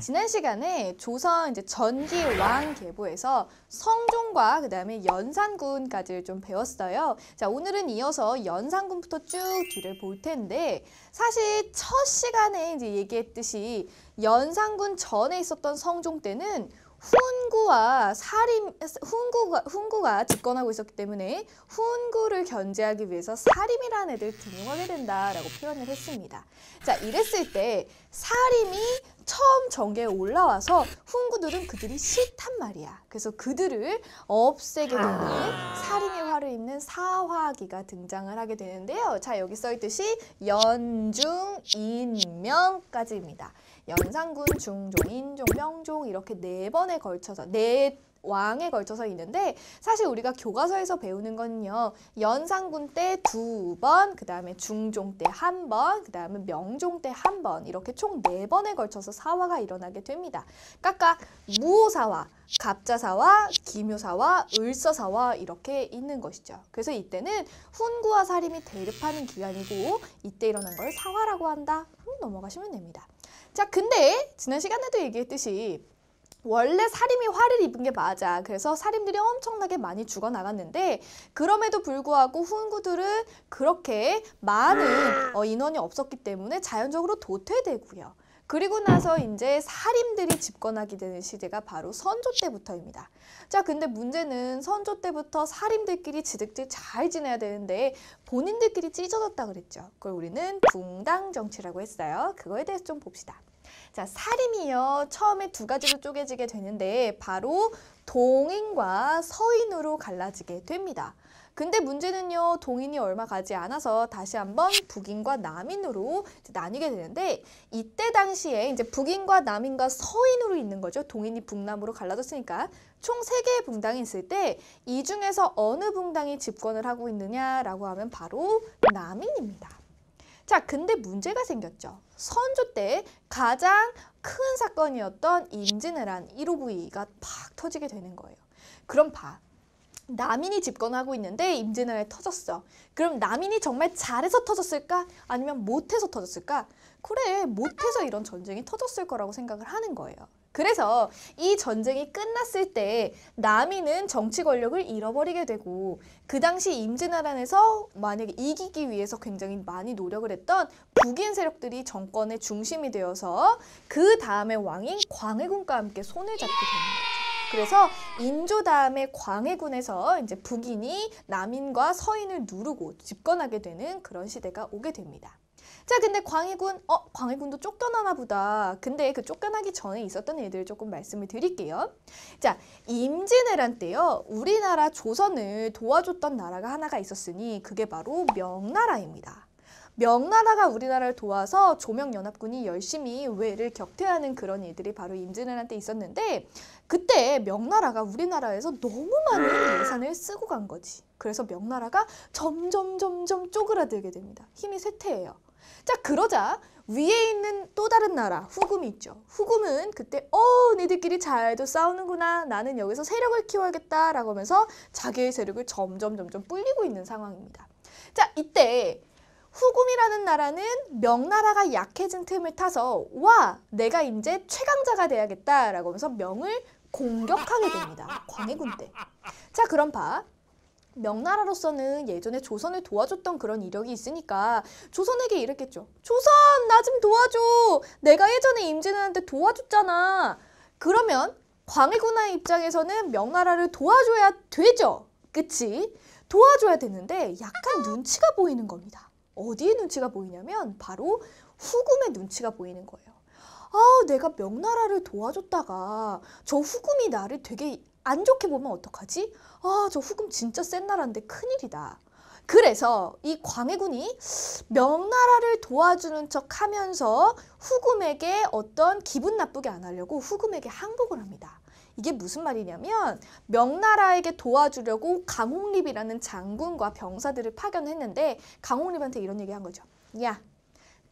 지난 시간에 조선 이제 전기 왕계보에서 성종과 그다음에 연산군까지를 좀 배웠어요. 자, 오늘은 이어서 연산군부터 쭉 뒤를 볼 텐데 사실 첫 시간에 이제 얘기했듯이 연산군 전에 있었던 성종 때는 훈구가 집권하고 있었기 때문에 훈구를 견제하기 위해서 사림이라는 애들 등용하게 된다라고 표현을 했습니다. 자, 이랬을 때 사림이 처음 정계에 올라와서 훈구들은 그들이 싫단 말이야. 그래서 그들을 없애게 되는 사림의 화를 입는 사화기가 등장을 하게 되는데요. 자, 여기 써있듯이 연중, 인명까지입니다. 연산군, 중종, 인종, 명종 이렇게 네 번에 걸쳐서 네 왕에 걸쳐서 있는데 사실 우리가 교과서에서 배우는 건요. 연산군 때 2번, 그 다음에 중종 때 1번, 그 다음에 명종 때 1번 이렇게 총 4번에 걸쳐서 사화가 일어나게 됩니다. 각각 무오사화, 갑자사화, 기묘사화, 을서사화 이렇게 있는 것이죠. 그래서 이때는 훈구와 사림이 대립하는 기간이고 이때 일어난 걸 사화라고 한다. 넘어가시면 됩니다. 자, 근데 지난 시간에도 얘기했듯이 원래 사림이 화를 입은 게 맞아. 그래서 사림들이 엄청나게 많이 죽어나갔는데 그럼에도 불구하고 훈구들은 그렇게 많은 인원이 없었기 때문에 자연적으로 도태되고요. 그리고 나서 이제 사림들이 집권하게 되는 시대가 바로 선조 때부터입니다. 자, 근데 문제는 선조 때부터 사림들끼리 지득들 잘 지내야 되는데 본인들끼리 찢어졌다 그랬죠. 그걸 우리는 붕당 정치라고 했어요. 그거에 대해서 좀 봅시다. 자, 사림이요. 처음에 2가지로 쪼개지게 되는데 바로 동인과 서인으로 갈라지게 됩니다. 근데 문제는요. 동인이 얼마 가지 않아서 다시 한번 북인과 남인으로 나뉘게 되는데 이때 당시에 이제 북인과 남인과 서인으로 있는 거죠. 동인이 북남으로 갈라졌으니까 총 3개의 붕당이 있을 때 이 중에서 어느 붕당이 집권을 하고 있느냐라고 하면 바로 남인입니다. 자, 근데 문제가 생겼죠. 선조 때 가장 큰 사건이었던 임진왜란 1호부위가 팍 터지게 되는 거예요. 그럼 남인이 집권하고 있는데 임진왜란이 터졌어. 그럼 남인이 정말 잘해서 터졌을까? 아니면 못해서 터졌을까? 그래, 못해서 이런 전쟁이 터졌을 거라고 생각을 하는 거예요. 그래서 이 전쟁이 끝났을 때 남인은 정치 권력을 잃어버리게 되고 그 당시 임진왜란에서 만약에 이기기 위해서 굉장히 많이 노력을 했던 북인 세력들이 정권의 중심이 되어서 그 다음에 왕인 광해군과 함께 손을 잡게 되는 거죠. 그래서 인조 다음에 광해군에서 이제 북인이 남인과 서인을 누르고 집권하게 되는 그런 시대가 오게 됩니다. 자, 근데 광해군도 쫓겨나나 보다. 근데 그 쫓겨나기 전에 있었던 일들을 조금 말씀을 드릴게요. 자, 임진왜란 때요. 우리나라 조선을 도와줬던 나라가 하나가 있었으니 그게 바로 명나라입니다. 명나라가 우리나라를 도와서 조명연합군이 열심히 외를 격퇴하는 그런 일들이 바로 임진왜란 때 있었는데 그때 명나라가 우리나라에서 너무 많은 예산을 쓰고 간 거지. 그래서 명나라가 점점 쪼그라들게 됩니다. 힘이 쇠퇴해요. 자, 그러자 위에 있는 또 다른 나라 후금이 있죠. 후금은 그때 니들끼리 잘도 싸우는구나. 나는 여기서 세력을 키워야겠다라고 하면서 자기의 세력을 점점 불리고 있는 상황입니다. 자, 이때 후금이라는 나라는 명나라가 약해진 틈을 타서 와, 내가 이제 최강자가 돼야겠다라고 하면서 명을 공격하게 됩니다. 광해군 때. 자, 그럼 명나라로서는 예전에 조선을 도와줬던 그런 이력이 있으니까 조선에게 이랬겠죠. 조선, 나 좀 도와줘. 내가 예전에 임진왜란 때 도와줬잖아. 그러면 광해군의 입장에서는 명나라를 도와줘야 되죠. 그치? 도와줘야 되는데 약간 눈치가 보이는 겁니다. 어디에 눈치가 보이냐면 바로 후금의 눈치가 보이는 거예요. 내가 명나라를 도와줬다가 저 후금이 나를 되게 안 좋게 보면 어떡하지? 저 후금 진짜 센 나라인데 큰일이다. 그래서 이 광해군이 명나라를 도와주는 척 하면서 후금에게 어떤 기분 나쁘게 안 하려고 후금에게 항복을 합니다. 이게 무슨 말이냐면 명나라에게 도와주려고 강홍립이라는 장군과 병사들을 파견했는데 강홍립한테 이런 얘기 한 거죠. 야,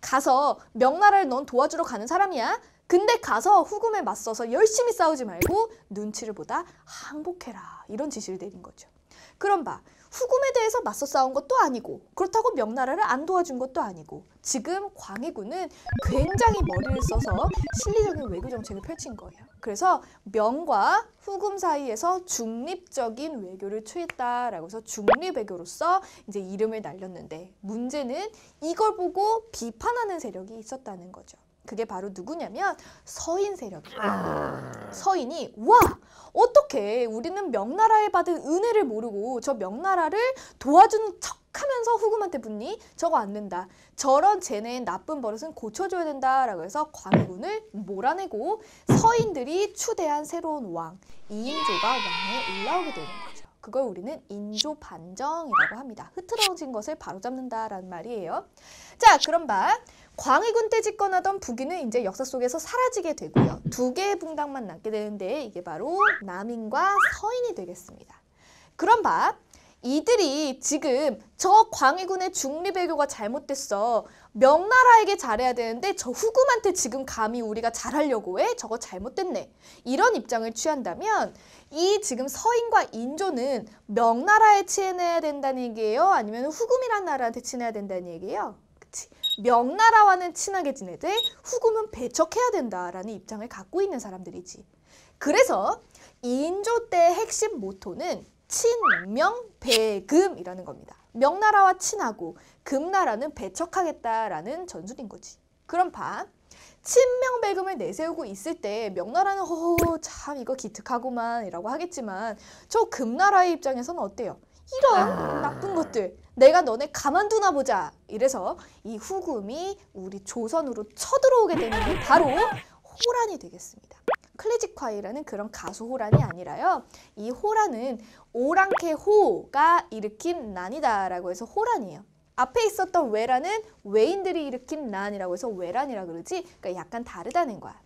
가서 명나라를 넌 도와주러 가는 사람이야. 근데 가서 후금에 맞서서 열심히 싸우지 말고 눈치를 보다 항복해라. 이런 지시를 내린 거죠. 그럼 봐. 후금에 대해서 맞서 싸운 것도 아니고 그렇다고 명나라를 안 도와준 것도 아니고 지금 광해군은 굉장히 머리를 써서 실리적인 외교 정책을 펼친 거예요. 그래서 명과 후금 사이에서 중립적인 외교를 취했다라고 해서 중립외교로서 이제 이름을 날렸는데 문제는 이걸 보고 비판하는 세력이 있었다는 거죠. 그게 바로 누구냐면 서인 세력이에요. 서인이 와! 어떻게 우리는 명나라에 받은 은혜를 모르고 저 명나라를 도와주는 척하면서 후금한테 붙니? 저거 안 된다. 저런 쟤네의 나쁜 버릇은 고쳐줘야 된다라고 해서 광해군을 몰아내고 서인들이 추대한 새로운 왕 이인조가 왕에 올라오게 되는 거죠. 그걸 우리는 인조 반정이라고 합니다. 흐트러진 것을 바로잡는다라는 말이에요. 자, 그럼 봐. 광해군 때 집권하던 북인은 이제 역사 속에서 사라지게 되고요. 두 개의 붕당만 남게 되는데 이게 바로 남인과 서인이 되겠습니다. 그럼 봐. 이들이 지금 저 광해군의 중립외교가 잘못됐어. 명나라에게 잘해야 되는데 저 후금한테 지금 감히 우리가 잘하려고 해? 저거 잘못됐네. 이런 입장을 취한다면 이 지금 서인과 인조는 명나라에 친해야 된다는 얘기예요? 아니면 후금이란 나라한테 친해야 된다는 얘기예요? 그치? 명나라와는 친하게 지내되 후금은 배척해야 된다라는 입장을 갖고 있는 사람들이지. 그래서 인조 때의 핵심 모토는 친명배금이라는 겁니다. 명나라와 친하고 금나라는 배척하겠다라는 전술인 거지. 그럼 봐. 친명배금을 내세우고 있을 때 명나라는 참 이거 기특하구만 이라고 하겠지만 저 금나라의 입장에서는 어때요? 이런 나쁜 것들 내가 너네 가만두나 보자. 이래서 이 후금이 우리 조선으로 쳐들어오게 되는 게 바로 호란이 되겠습니다. 클래식화이라는 그런 가수 호란이 아니라요. 이 호란은 오랑캐 호가 일으킨 난이다라고 해서 호란이에요. 앞에 있었던 외란은 외인들이 일으킨 난이라고 해서 외란이라 그러지. 그러니까 약간 다르다는 거야.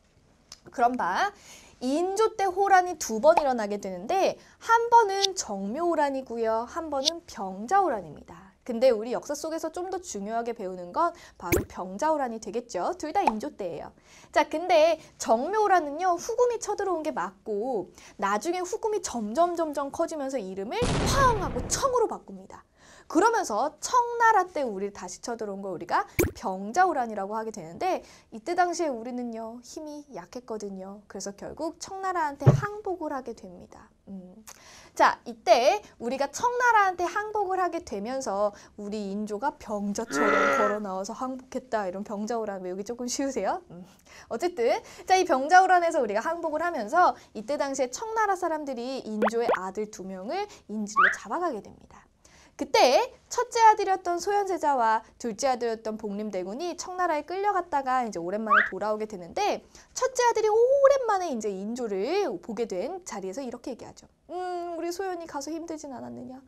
그럼 봐. 인조 때 호란이 두 번 일어나게 되는데 한 번은 정묘호란이고요. 한 번은 병자호란입니다. 근데 우리 역사 속에서 좀 더 중요하게 배우는 건 바로 병자호란이 되겠죠. 둘 다 인조 때예요. 자, 근데 정묘호란은요. 후금이 쳐들어온 게 맞고 나중에 후금이 점점 커지면서 이름을 황 하고 청으로 바꿉니다. 그러면서 청나라 때 우리 다시 쳐들어온 걸 우리가 병자호란이라고 하게 되는데 이때 당시에 우리는요 힘이 약했거든요. 그래서 결국 청나라한테 항복을 하게 됩니다. 자, 이때 우리가 청나라한테 항복을 하게 되면서 우리 인조가 병자처럼 걸어 나와서 항복했다. 이런 병자호란 외우기 조금 쉬우세요? 어쨌든 자, 이 병자호란에서 우리가 항복을 하면서 이때 당시에 청나라 사람들이 인조의 아들 2명을 인질로 잡아가게 됩니다. 그때 첫째 아들이었던 소현세자와 둘째 아들이었던 복림대군이 청나라에 끌려갔다가 이제 오랜만에 돌아오게 되는데 첫째 아들이 오랜만에 이제 인조를 보게 된 자리에서 이렇게 얘기하죠. 우리 소현이 가서 힘들진 않았느냐?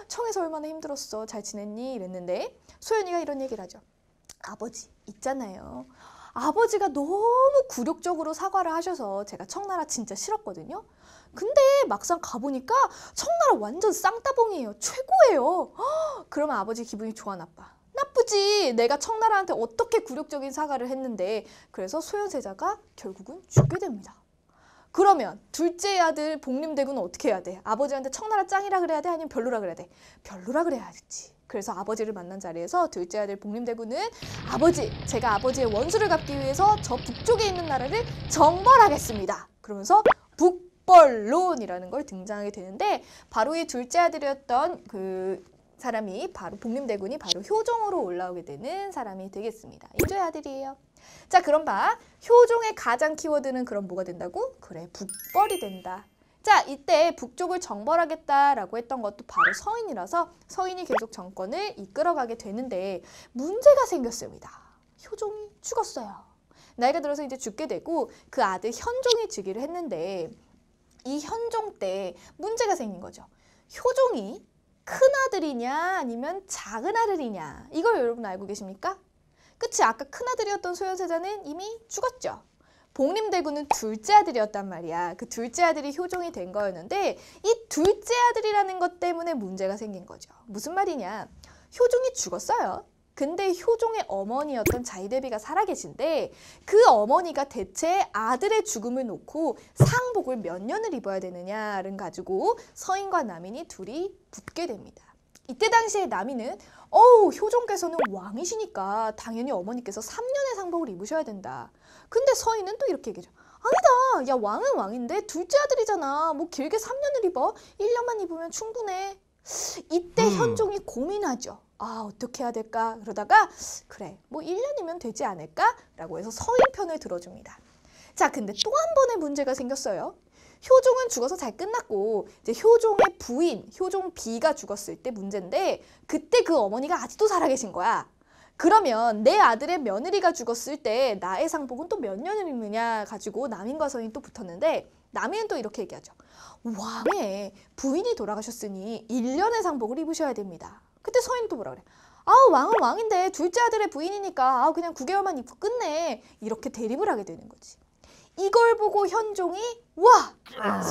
청에서 얼마나 힘들었어. 잘 지냈니? 이랬는데 소현이가 이런 얘기를 하죠. 아버지 있잖아요. 아버지가 너무 굴욕적으로 사과를 하셔서 제가 청나라 진짜 싫었거든요. 근데 막상 가보니까 청나라 완전 쌍따봉이에요. 최고예요. 그러면 아버지 기분이 좋아 나빠? 나쁘지. 내가 청나라한테 어떻게 굴욕적인 사과를 했는데. 그래서 소현세자가 결국은 죽게 됩니다. 그러면 둘째 아들 복림대군은 어떻게 해야 돼? 아버지한테 청나라 짱이라 그래야 돼? 아니면 별로라 그래야 돼? 별로라 그래야지. 그래서 아버지를 만난 자리에서 둘째 아들 복림대군은 아버지, 제가 아버지의 원수를 갚기 위해서 저 북쪽에 있는 나라를 정벌하겠습니다. 그러면서 북벌론이라는 걸 등장하게 되는데 바로 이 둘째 아들이었던 그 사람이 바로 복림대군이 바로 효종으로 올라오게 되는 사람이 되겠습니다. 인조의 아들이에요. 자, 그럼 봐. 효종의 가장 키워드는 그럼 뭐가 된다고? 그래, 북벌이 된다. 자, 이때 북쪽을 정벌하겠다라고 했던 것도 바로 서인이라서 서인이 계속 정권을 이끌어가게 되는데 문제가 생겼습니다. 효종이 죽었어요. 나이가 들어서 이제 죽게 되고 그 아들 현종이 즉위를 했는데 이 현종 때 문제가 생긴 거죠. 효종이 큰 아들이냐 아니면 작은 아들이냐 이걸 여러분 알고 계십니까? 그치? 아까 큰 아들이었던 소현세자는 이미 죽었죠. 복림대군은 둘째 아들이었단 말이야. 그 둘째 아들이 효종이 된 거였는데 이 둘째 아들이라는 것 때문에 문제가 생긴 거죠. 무슨 말이냐? 효종이 죽었어요. 근데 효종의 어머니였던 자이대비가 살아계신데 그 어머니가 대체 아들의 죽음을 놓고 상복을 몇 년을 입어야 되느냐를 가지고 서인과 남인이 둘이 붙게 됩니다. 이때 당시에 남인은 효종께서는 왕이시니까 당연히 어머니께서 3년의 상복을 입으셔야 된다. 근데 서인은 또 이렇게 얘기하죠. 아니다. 야, 왕은 왕인데 둘째 아들이잖아. 뭐 길게 3년을 입어? 1년만 입으면 충분해. 이때 현종이 고민하죠. 어떻게 해야 될까? 그러다가 그래, 뭐 1년이면 되지 않을까? 라고 해서 서인 편을 들어줍니다. 자, 근데 또 한 번의 문제가 생겼어요. 효종은 죽어서 잘 끝났고 이제 효종의 부인, 효종비가 죽었을 때 문제인데 그때 그 어머니가 아직도 살아계신 거야. 그러면 내 아들의 며느리가 죽었을 때 나의 상복은 또 몇 년을 입느냐 가지고 남인과 서인이 또 붙었는데 남인은 또 이렇게 얘기하죠. 왕의 부인이 돌아가셨으니 1년의 상복을 입으셔야 됩니다. 그때 서인은 또 뭐라 그래? 왕은 왕인데 둘째 아들의 부인이니까 그냥 9개월만 입고 끝내. 이렇게 대립을 하게 되는 거지. 이걸 보고 현종이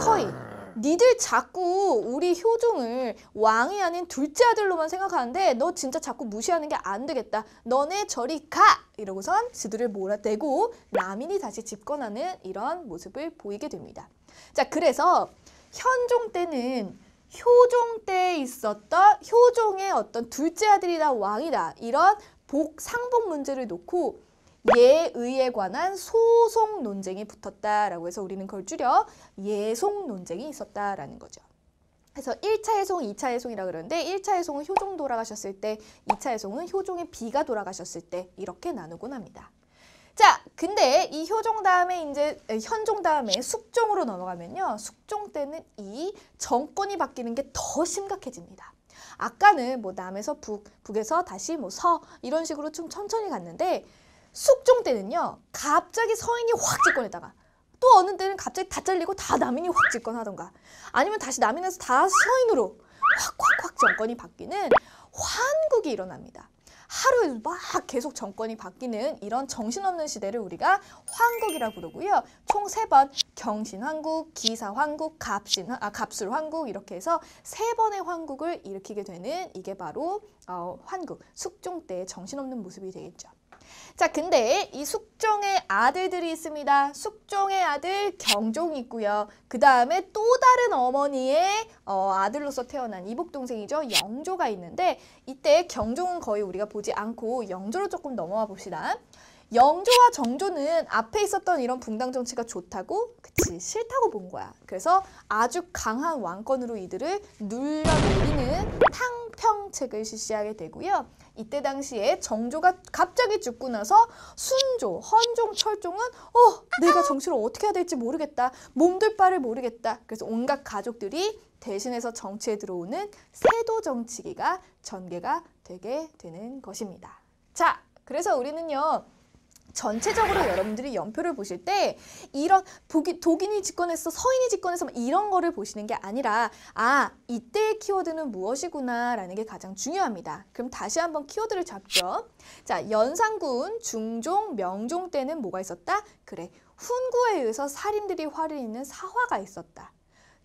서인, 니들 자꾸 우리 효종을 왕이 아닌 둘째 아들로만 생각하는데 너 진짜 자꾸 무시하는 게 안 되겠다. 너네 저리 가! 이러고선 그들을 몰아대고 남인이 다시 집권하는 이런 모습을 보이게 됩니다. 자, 그래서 현종 때는 효종 때에 있었던 효종의 어떤 둘째 아들이다 왕이다 이런 상복 문제를 놓고 예의에 관한 소송 논쟁이 붙었다라고 해서 우리는 그걸 줄여 예송 논쟁이 있었다라는 거죠. 그래서 1차 예송, 2차 예송이라 그러는데 1차 예송은 효종 돌아가셨을 때, 2차 예송은 효종의 비가 돌아가셨을 때 이렇게 나누곤 합니다. 자, 근데 이 효종 다음에 이제 현종 다음에 숙종으로 넘어가면요. 숙종 때는 이 정권이 바뀌는 게 더 심각해집니다. 아까는 뭐 남에서 북에서 다시 뭐 서 이런 식으로 좀 천천히 갔는데 숙종 때는요. 갑자기 서인이 확 집권했다가 또 어느 때는 갑자기 다 잘리고 다 남인이 확 집권하던가 아니면 다시 남인에서 다 서인으로 확 정권이 바뀌는 환국이 일어납니다. 하루에 막 계속 정권이 바뀌는 이런 정신없는 시대를 우리가 환국이라 부르고요. 총 3번 경신환국, 기사환국, 갑술환국 이렇게 해서 3번의 환국을 일으키게 되는 이게 바로 환국, 숙종 때의 정신없는 모습이 되겠죠. 자, 근데 이 숙종의 아들들이 있습니다. 숙종의 아들 경종이 있고요. 그 다음에 또 다른 어머니의 아들로서 태어난 이복동생이죠. 영조가 있는데 이때 경종은 거의 우리가 보지 않고 영조로 조금 넘어와 봅시다. 영조와 정조는 앞에 있었던 이런 붕당 정치가 좋다고 싫다고 본 거야. 그래서 아주 강한 왕권으로 이들을 눌러내리는 탕평책을 실시하게 되고요. 이때 당시에 정조가 갑자기 죽고 나서 순조, 헌종, 철종은 내가 정치를 어떻게 해야 될지 모르겠다. 몸둘 바를 모르겠다. 그래서 온갖 가족들이 대신해서 정치에 들어오는 세도 정치기가 전개가 되게 되는 것입니다. 자, 그래서 우리는요. 전체적으로 여러분들이 연표를 보실 때 이런 독인이 집권했어, 서인이 집권해서 이런 거를 보시는 게 아니라 이때의 키워드는 무엇이구나 라는 게 가장 중요합니다. 그럼 다시 한번 키워드를 잡죠. 자, 연산군, 중종, 명종 때는 뭐가 있었다? 그래, 훈구에 의해서 살인들이 화를 잇는 사화가 있었다.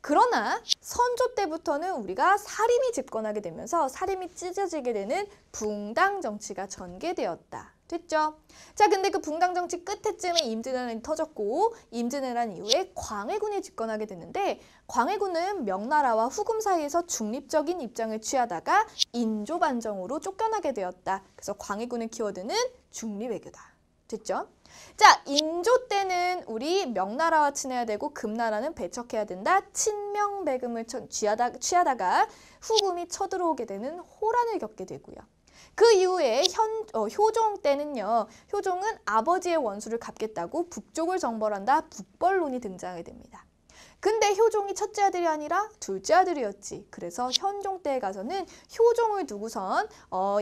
그러나 선조 때부터는 우리가 살인이 집권하게 되면서 살인이 찢어지게 되는 붕당 정치가 전개되었다. 됐죠? 자, 근데 그 붕당 정치 끝에쯤에 임진왜란이 터졌고 임진왜란 이후에 광해군이 집권하게 됐는데 광해군은 명나라와 후금 사이에서 중립적인 입장을 취하다가 인조반정으로 쫓겨나게 되었다. 그래서 광해군의 키워드는 중립외교다. 됐죠? 자, 인조 때는 우리 명나라와 친해야 되고 금나라는 배척해야 된다. 친명배금을 취하다가 후금이 쳐들어오게 되는 호란을 겪게 되고요. 그 이후에 효종 때는요. 효종은 아버지의 원수를 갚겠다고 북쪽을 정벌한다. 북벌론이 등장하게 됩니다. 근데 효종이 첫째 아들이 아니라 둘째 아들이었지. 그래서 현종 때에 가서는 효종을 두고선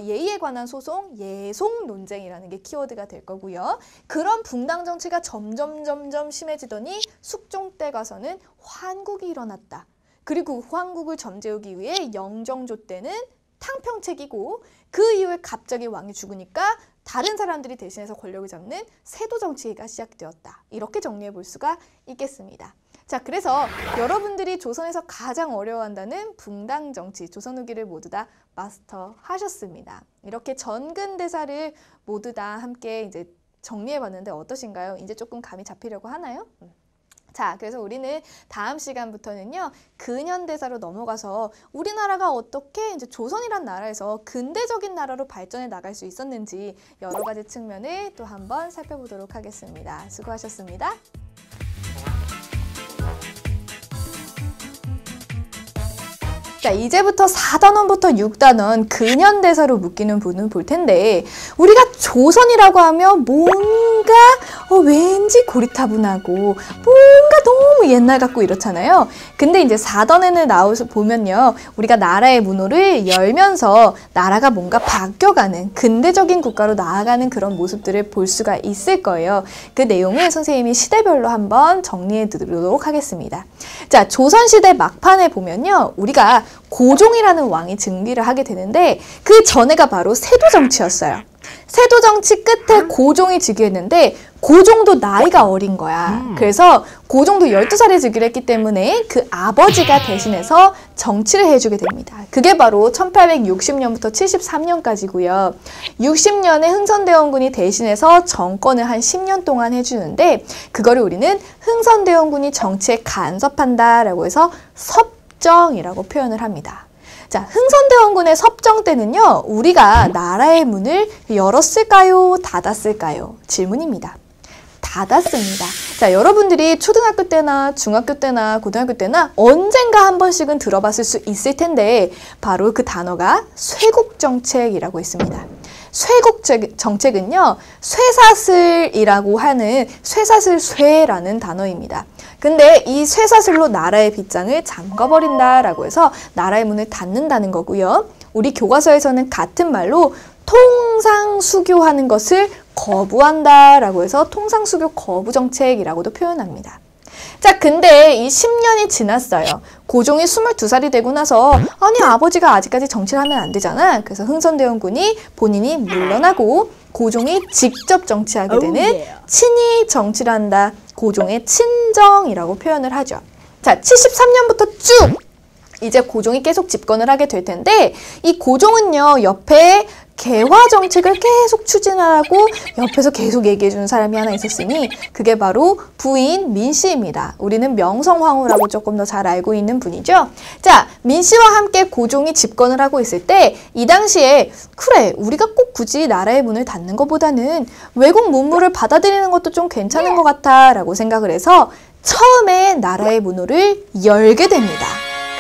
예의에 관한 소송, 예송 논쟁이라는 게 키워드가 될 거고요. 그런 붕당 정치가 점점 심해지더니 숙종 때 가서는 환국이 일어났다. 그리고 환국을 점재우기 위해 영정조 때는 탕평책이고 그 이후에 갑자기 왕이 죽으니까 다른 사람들이 대신해서 권력을 잡는 세도 정치가 시작되었다. 이렇게 정리해 볼 수가 있겠습니다. 자, 그래서 여러분들이 조선에서 가장 어려워한다는 붕당 정치, 조선 후기를 모두 다 마스터하셨습니다. 이렇게 전근대사를 모두 다 함께 이제 정리해봤는데 어떠신가요? 이제 조금 감이 잡히려고 하나요? 자, 그래서 우리는 다음 시간부터는요, 근현대사로 넘어가서 우리나라가 어떻게 이제 조선이란 나라에서 근대적인 나라로 발전해 나갈 수 있었는지 여러 가지 측면을 또 한번 살펴보도록 하겠습니다. 수고하셨습니다. 자, 이제부터 4단원부터 6단원 근현대사로 묶이는 부분 볼 텐데, 우리가 조선이라고 하면 뭔가 왠지 고리타분하고 뭔가 너무 옛날 같고 이렇잖아요. 근데 이제 4단원에 나와서 보면요, 우리가 나라의 문호를 열면서 나라가 뭔가 바뀌어가는 근대적인 국가로 나아가는 그런 모습들을 볼 수가 있을 거예요. 그 내용을 선생님이 시대별로 한번 정리해 드리도록 하겠습니다. 자, 조선시대 막판에 보면요, 우리가 고종이라는 왕이 즉위를 하게 되는데 그 전에가 바로 세도정치였어요. 세도정치 끝에 고종이 즉위했는데 고종도 나이가 어린 거야. 그래서 고종도 12살에 즉위를 했기 때문에 그 아버지가 대신해서 정치를 해주게 됩니다. 그게 바로 1860년부터 73년까지고요. 60년에 흥선대원군이 대신해서 정권을 한 10년 동안 해주는데 그거를 우리는 흥선대원군이 정치에 간섭한다라고 해서 섭정이라고 표현을 합니다. 자, 흥선대원군의 섭정 때는요, 우리가 나라의 문을 열었을까요? 닫았을까요? 질문입니다. 닫았습니다. 자, 여러분들이 초등학교 때나 중학교 때나 고등학교 때나 언젠가 한 번씩은 들어봤을 수 있을 텐데 바로 그 단어가 쇄국정책이라고 있습니다. 쇄국정책은요, 쇠사슬이라고 하는 쇠사슬쇠라는 단어입니다. 근데 이 쇠사슬로 나라의 빗장을 잠궈버린다라고 해서 나라의 문을 닫는다는 거고요. 우리 교과서에서는 같은 말로 통상수교하는 것을 거부한다라고 해서 통상수교 거부정책이라고도 표현합니다. 자, 근데 이 10년이 지났어요. 고종이 22살이 되고 나서 아니 아버지가 아직까지 정치를 하면 안 되잖아. 그래서 흥선대원군이 본인이 물러나고 고종이 직접 정치하게 되는 친위 정치를 한다. 고종의 친정이라고 표현을 하죠. 자, 73년부터 쭉 이제 고종이 계속 집권을 하게 될 텐데 이 고종은요, 옆에 개화 정책을 계속 추진하고 옆에서 계속 얘기해주는 사람이 하나 있었으니 그게 바로 부인 민씨입니다. 우리는 명성황후라고 조금 더 잘 알고 있는 분이죠. 자, 민씨와 함께 고종이 집권을 하고 있을 때 이 당시에 그래, 우리가 꼭 굳이 나라의 문을 닫는 것보다는 외국 문물을 받아들이는 것도 좀 괜찮은 것 같아 라고 생각을 해서 처음에 나라의 문호를 열게 됩니다.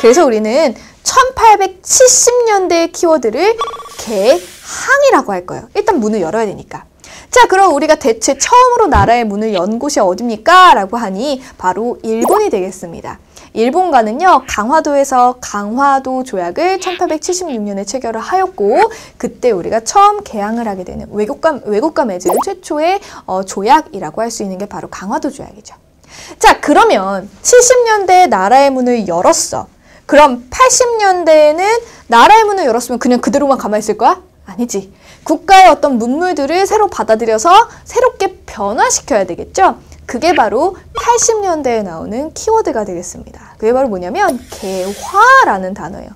그래서 우리는 1870년대의 키워드를 개항이라고 할 거예요. 일단 문을 열어야 되니까. 자, 그럼 우리가 대체 처음으로 나라의 문을 연 곳이 어딥니까? 라고 하니 바로 일본이 되겠습니다. 일본과는요, 강화도에서 강화도 조약을 1876년에 체결을 하였고 그때 우리가 처음 개항을 하게 되는 외국과 맺은 최초의 조약이라고 할 수 있는 게 바로 강화도 조약이죠. 자, 그러면 70년대에 나라의 문을 열었어. 그럼 80년대에는 나라의 문을 열었으면 그냥 그대로만 가만히 있을 거야? 아니지. 국가의 어떤 문물들을 새로 받아들여서 새롭게 변화시켜야 되겠죠? 그게 바로 80년대에 나오는 키워드가 되겠습니다. 그게 바로 뭐냐면 개화라는 단어예요.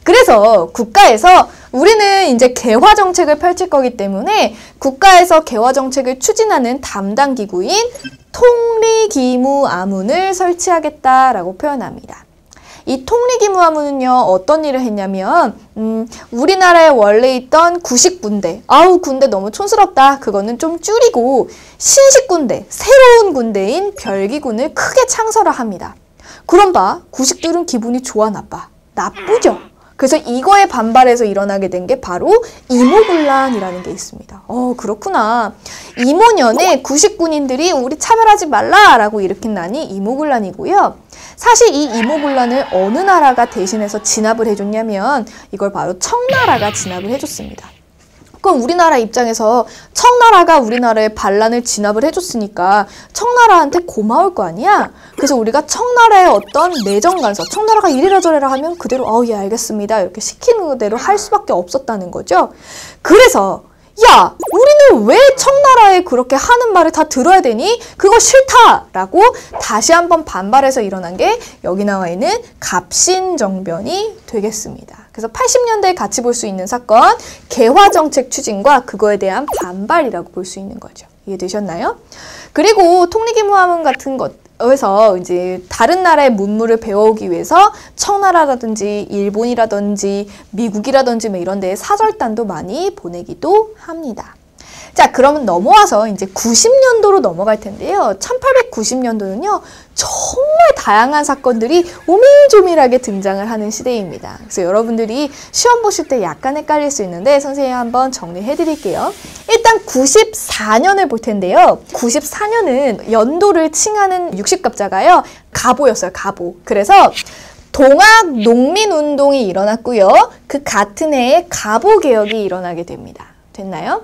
그래서 국가에서 우리는 이제 개화 정책을 펼칠 거기 때문에 국가에서 개화 정책을 추진하는 담당 기구인 통리기무아문을 설치하겠다라고 표현합니다. 이 통리기무아문은요, 어떤 일을 했냐면 우리나라에 원래 있던 구식군대, 아우 군대 너무 촌스럽다, 그거는 좀 줄이고 신식군대, 새로운 군대인 별기군을 크게 창설을 합니다. 그럼 봐, 구식들은 기분이 좋아 나빠? 나쁘죠? 그래서 이거에 반발해서 일어나게 된 게 바로 이모군란이라는 게 있습니다. 그렇구나. 이모년에 구식군인들이 우리 차별하지 말라라고 일으킨 난이 이모군란이고요. 사실 이 이모군란을 어느 나라가 대신해서 진압을 해줬냐면 이걸 바로 청나라가 진압을 해줬습니다. 그럼 우리나라 입장에서 청나라가 우리나라의 반란을 진압을 해줬으니까 청나라한테 고마울 거 아니야? 그래서 우리가 청나라의 어떤 내정 간섭, 청나라가 이래라 저래라 하면 그대로 예 알겠습니다 이렇게 시키는 대로 할 수밖에 없었다는 거죠. 그래서 야, 우리는 왜 청나라에 그렇게 하는 말을 다 들어야 되니? 그거 싫다라고 다시 한번 반발해서 일어난 게 여기 나와 있는 갑신정변이 되겠습니다. 그래서 80년대에 같이 볼 수 있는 사건, 개화정책 추진과 그거에 대한 반발이라고 볼 수 있는 거죠. 이해되셨나요? 그리고 통리기무화문 같은 것에서 이제 다른 나라의 문물을 배워오기 위해서 청나라라든지 일본이라든지 미국이라든지 뭐 이런 데에 사절단도 많이 보내기도 합니다. 자, 그러면 넘어와서 이제 90년도로 넘어갈 텐데요. 1890년도는요, 정말 다양한 사건들이 오밀조밀하게 등장을 하는 시대입니다. 그래서 여러분들이 시험 보실 때 약간 헷갈릴 수 있는데 선생님이 한번 정리해 드릴게요. 일단 94년을 볼 텐데요. 94년은 연도를 칭하는 60갑자가요, 가보였어요, 가보. 그래서 동학 농민운동이 일어났고요. 그 같은 해에 가보개혁이 일어나게 됩니다. 됐나요?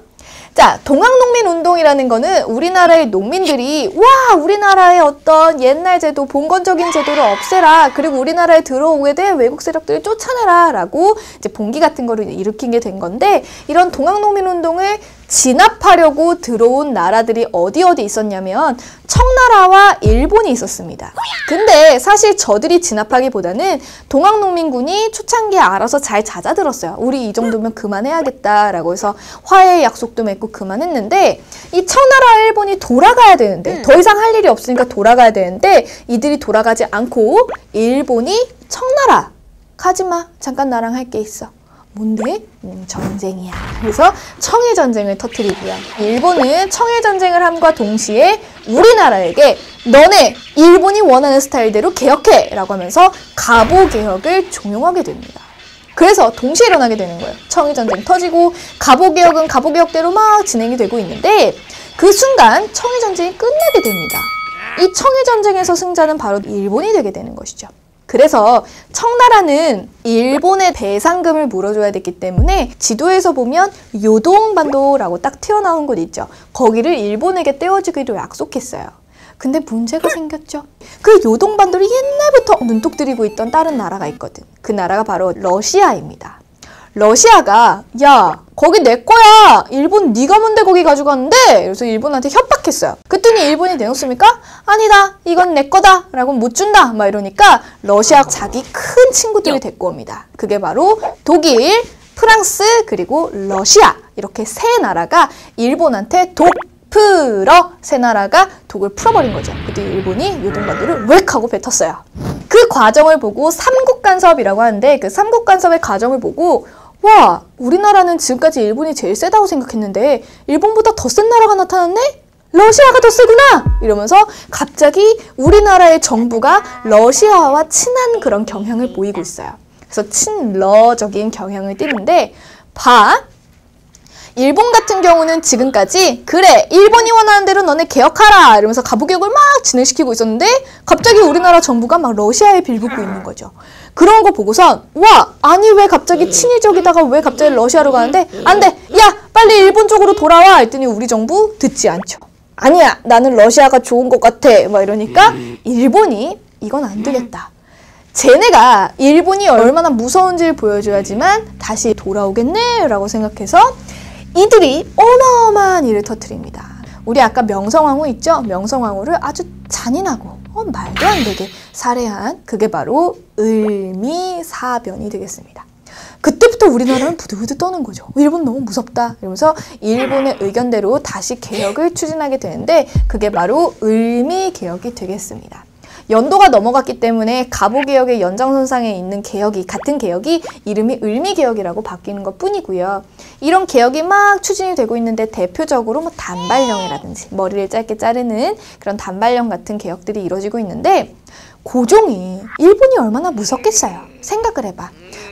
자, 동학농민운동이라는 거는 우리나라의 농민들이 와, 우리나라의 어떤 옛날 제도, 봉건적인 제도를 없애라. 그리고 우리나라에 들어오게 된 외국 세력들을 쫓아내라. 라고 이제 봉기 같은 거를 일으킨 게 된 건데, 이런 동학농민운동을 진압하려고 들어온 나라들이 어디 있었냐면 청나라와 일본이 있었습니다. 근데 사실 저들이 진압하기보다는 동학농민군이 초창기에 알아서 잘 잦아들었어요. 우리 이 정도면 그만해야겠다라고 해서 화해의 약속도 맺고 그만했는데, 이 청나라와 일본이 돌아가야 되는데, 더 이상 할 일이 없으니까 돌아가야 되는데 이들이 돌아가지 않고 일본이 청나라, 가지마, 잠깐 나랑 할 게 있어. 뭔데? 전쟁이야. 그래서 청일전쟁을 터뜨리고요. 일본은 청일전쟁을 함과 동시에 우리나라에게 너네 일본이 원하는 스타일대로 개혁해! 라고 하면서 가보개혁을 종용하게 됩니다. 그래서 동시에 일어나게 되는 거예요. 청일전쟁 터지고 가보개혁은 가보개혁대로 막 진행이 되고 있는데, 그 순간 청일전쟁이 끝나게 됩니다. 이 청일전쟁에서 승자는 바로 일본이 되게 되는 것이죠. 그래서 청나라는 일본의 배상금을 물어줘야 됐기 때문에 지도에서 보면 요동반도라고 딱 튀어나온 곳 있죠. 거기를 일본에게 떼어주기로 약속했어요. 근데 문제가 생겼죠. 그 요동반도를 옛날부터 눈독 들이고 있던 다른 나라가 있거든. 그 나라가 바로 러시아입니다. 러시아가 야, 거기 내 거야. 일본 네가 뭔데 거기 가져갔는데? 그래서 일본한테 협박했어요. 그랬더니 일본이 내놓습니까? 아니다. 이건 내 거다. 라고 못 준다. 막 이러니까 러시아 자기 큰 친구들이 데리고 옵니다. 그게 바로 독일, 프랑스, 그리고 러시아. 이렇게 세 나라가 일본한테 풀어 세 나라가 독을 풀어버린 거죠. 그때 일본이 요동반도를 웩 하고 뱉었어요. 그 과정을 보고 삼국간섭이라고 하는데, 그 삼국간섭의 과정을 보고 와, 우리나라는 지금까지 일본이 제일 세다고 생각했는데 일본보다 더 센 나라가 나타났네? 러시아가 더 세구나! 이러면서 갑자기 우리나라의 정부가 러시아와 친한 그런 경향을 보이고 있어요. 그래서 친러적인 경향을 띠는데, 일본 같은 경우는 지금까지 그래, 일본이 원하는 대로 너네 개혁하라 이러면서 가부개혁을 막 진행시키고 있었는데, 갑자기 우리나라 정부가 막 러시아에 빌붙고 있는 거죠. 그런 거 보고선 와, 아니 왜 갑자기 친일적이다가 왜 갑자기 러시아로 가는데, 안 돼, 야 빨리 일본 쪽으로 돌아와 했더니 우리 정부 듣지 않죠. 아니야, 나는 러시아가 좋은 것 같아 막 이러니까 일본이 이건 안 되겠다, 쟤네가 일본이 얼마나 무서운지를 보여줘야지만 다시 돌아오겠네 라고 생각해서 이들이 어마어마한 일을 터뜨립니다. 우리 아까 명성황후 있죠? 명성황후를 아주 잔인하고 말도 안 되게 살해한, 그게 바로 을미사변이 되겠습니다. 그때부터 우리나라는 부들부들 떠는 거죠. 일본 너무 무섭다 이러면서 일본의 의견대로 다시 개혁을 추진하게 되는데, 그게 바로 을미개혁이 되겠습니다. 연도가 넘어갔기 때문에 가보개혁의 연장선상에 있는 개혁이, 같은 개혁이 이름이 을미개혁이라고 바뀌는 것 뿐이고요. 이런 개혁이 막 추진이 되고 있는데 대표적으로 뭐 단발령이라든지 머리를 짧게 자르는 그런 단발령 같은 개혁들이 이루어지고 있는데, 고종이 일본이 얼마나 무섭겠어요. 생각을 해봐.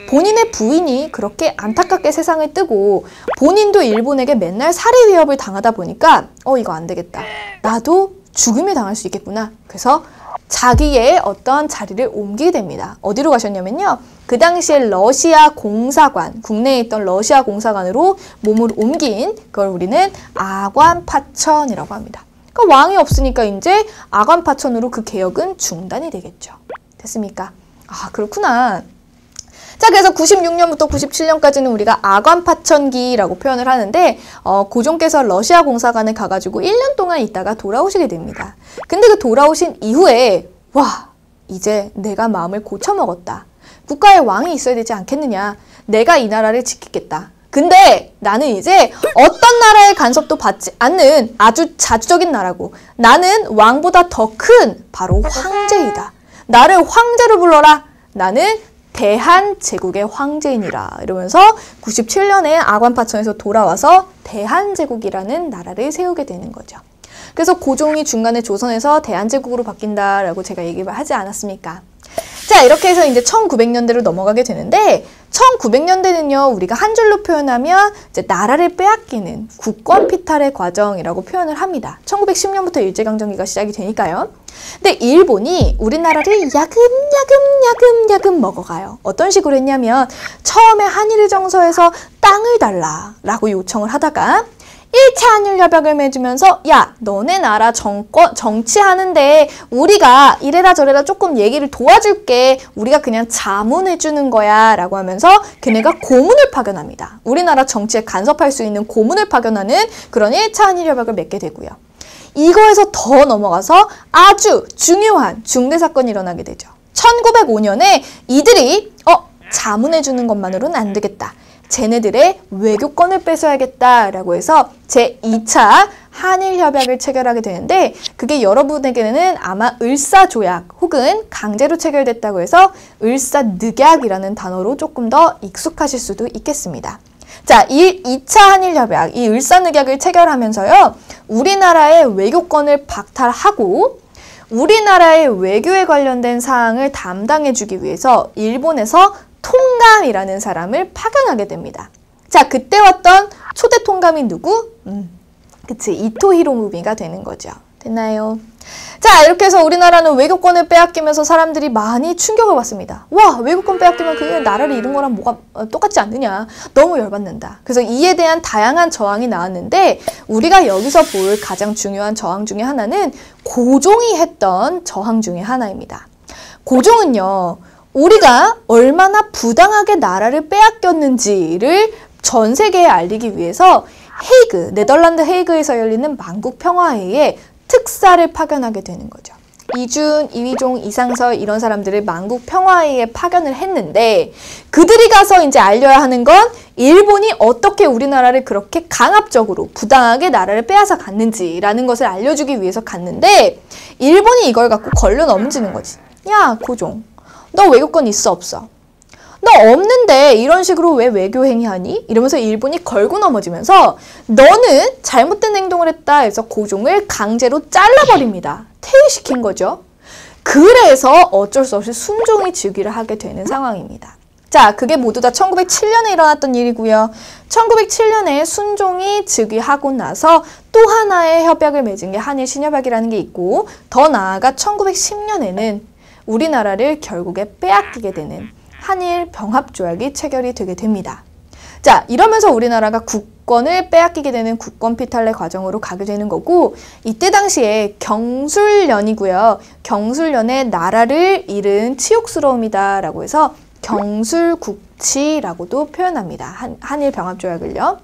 본인의 부인이 그렇게 안타깝게 세상을 뜨고 본인도 일본에게 맨날 살해 위협을 당하다 보니까 이거 안 되겠다, 나도 죽음을 당할 수 있겠구나. 그래서 자기의 어떤 자리를 옮기게 됩니다. 어디로 가셨냐면요, 그 당시에 러시아 공사관, 국내에 있던 러시아 공사관으로 몸을 옮긴, 그걸 우리는 아관파천이라고 합니다. 그러니까 왕이 없으니까 이제 아관파천으로 그 개혁은 중단이 되겠죠. 됐습니까? 아, 그렇구나. 자, 그래서 96년부터 97년까지는 우리가 아관파천기라고 표현을 하는데 고종께서 러시아 공사관에 가가지고 1년 동안 있다가 돌아오시게 됩니다. 근데 그 돌아오신 이후에 와, 이제 내가 마음을 고쳐먹었다. 국가에 왕이 있어야 되지 않겠느냐. 내가 이 나라를 지키겠다. 근데 나는 이제 어떤 나라의 간섭도 받지 않는 아주 자주적인 나라고, 나는 왕보다 더 큰 바로 황제이다. 나를 황제로 불러라. 나는 대한제국의 황제이니라. 이러면서 97년에 아관파천에서 돌아와서 대한제국이라는 나라를 세우게 되는 거죠. 그래서 고종이 중간에 조선에서 대한제국으로 바뀐다라고 제가 얘기를 하지 않았습니까? 자, 이렇게 해서 이제 1900년대로 넘어가게 되는데, 1900년대는요, 우리가 한 줄로 표현하면 이제 나라를 빼앗기는 국권 피탈의 과정이라고 표현을 합니다. 1910년부터 일제강점기가 시작이 되니까요. 근데 일본이 우리나라를 야금야금 먹어가요. 어떤 식으로 했냐면, 처음에 한일 정서에서 땅을 달라라고 요청을 하다가 1차 한일협약을 맺으면서 야, 너네 나라 정치하는데 우리가 이래라 저래라 조금 얘기를 도와줄게. 우리가 그냥 자문해주는 거야 라고 하면서 걔네가 고문을 파견합니다. 우리나라 정치에 간섭할 수 있는 고문을 파견하는 그런 1차 한일협약을 맺게 되고요. 이거에서 더 넘어가서 아주 중요한 중대사건이 일어나게 되죠. 1905년에 이들이 자문해주는 것만으로는 안 되겠다. 쟤네들의 외교권을 뺏어야겠다라고 해서 제2차 한일협약을 체결하게 되는데, 그게 여러분에게는 아마 을사조약 혹은 강제로 체결됐다고 해서 을사늑약이라는 단어로 조금 더 익숙하실 수도 있겠습니다. 자, 이 2차 한일협약, 이 을사늑약을 체결하면서요, 우리나라의 외교권을 박탈하고 우리나라의 외교에 관련된 사항을 담당해주기 위해서 일본에서 통감이라는 사람을 파견하게 됩니다. 자, 그때 왔던 초대 통감이 누구? 그치, 이토 히로부미가 되는 거죠. 됐나요? 자, 이렇게 해서 우리나라는 외교권을 빼앗기면서 사람들이 많이 충격을 받습니다. 와, 외교권 빼앗기면 그게 나라를 잃은 거랑 뭐가 똑같지 않느냐. 너무 열받는다. 그래서 이에 대한 다양한 저항이 나왔는데, 우리가 여기서 볼 가장 중요한 저항 중에 하나는 고종이 했던 저항 중에 하나입니다. 고종은요, 우리가 얼마나 부당하게 나라를 빼앗겼는지를 전 세계에 알리기 위해서 헤이그, 네덜란드 헤이그에서 열리는 만국평화회의에 특사를 파견하게 되는 거죠. 이준, 이휘종, 이상설 이런 사람들을 만국평화회의에 파견을 했는데, 그들이 가서 이제 알려야 하는 건 일본이 어떻게 우리나라를 그렇게 강압적으로 부당하게 나라를 빼앗아 갔는지라는 것을 알려주기 위해서 갔는데, 일본이 이걸 갖고 걸려 넘지는 거지. 야, 고종, 너 외교권 있어 없어? 너 없는데 이런 식으로 왜 외교행위 하니? 이러면서 일본이 걸고 넘어지면서 너는 잘못된 행동을 했다 해서 고종을 강제로 잘라버립니다. 퇴위시킨 거죠. 그래서 어쩔 수 없이 순종의 즉위를 하게 되는 상황입니다. 자, 그게 모두 다 1907년에 일어났던 일이고요. 1907년에 순종이 즉위하고 나서 또 하나의 협약을 맺은 게 한일 신협약이라는 게 있고, 더 나아가 1910년에는 우리나라를 결국에 빼앗기게 되는 한일 병합조약이 체결이 되게 됩니다. 자, 이러면서 우리나라가 국권을 빼앗기게 되는 국권 피탈의 과정으로 가게 되는 거고, 이때 당시에 경술련이고요. 경술련의 나라를 잃은 치욕스러움이다 라고 해서 경술국치라고도 표현합니다. 한일 병합조약을요.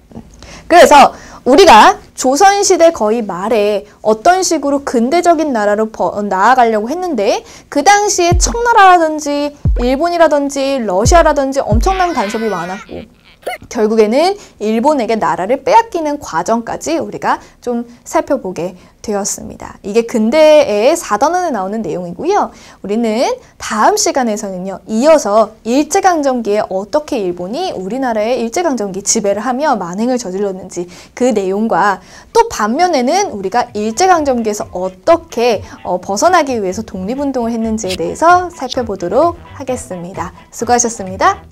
그래서 우리가 조선시대 거의 말에 어떤 식으로 근대적인 나라로 나아가려고 했는데, 그 당시에 청나라라든지 일본이라든지 러시아라든지 엄청난 간섭이 많았고, 결국에는 일본에게 나라를 빼앗기는 과정까지 우리가 좀 살펴보게 되었습니다. 이게 근대의 4단원에 나오는 내용이고요. 우리는 다음 시간에서는요, 이어서 일제강점기에 어떻게 일본이 우리나라의 일제강점기 지배를 하며 만행을 저질렀는지 그 내용과, 또 반면에는 우리가 일제강점기에서 어떻게 벗어나기 위해서 독립운동을 했는지에 대해서 살펴보도록 하겠습니다. 수고하셨습니다.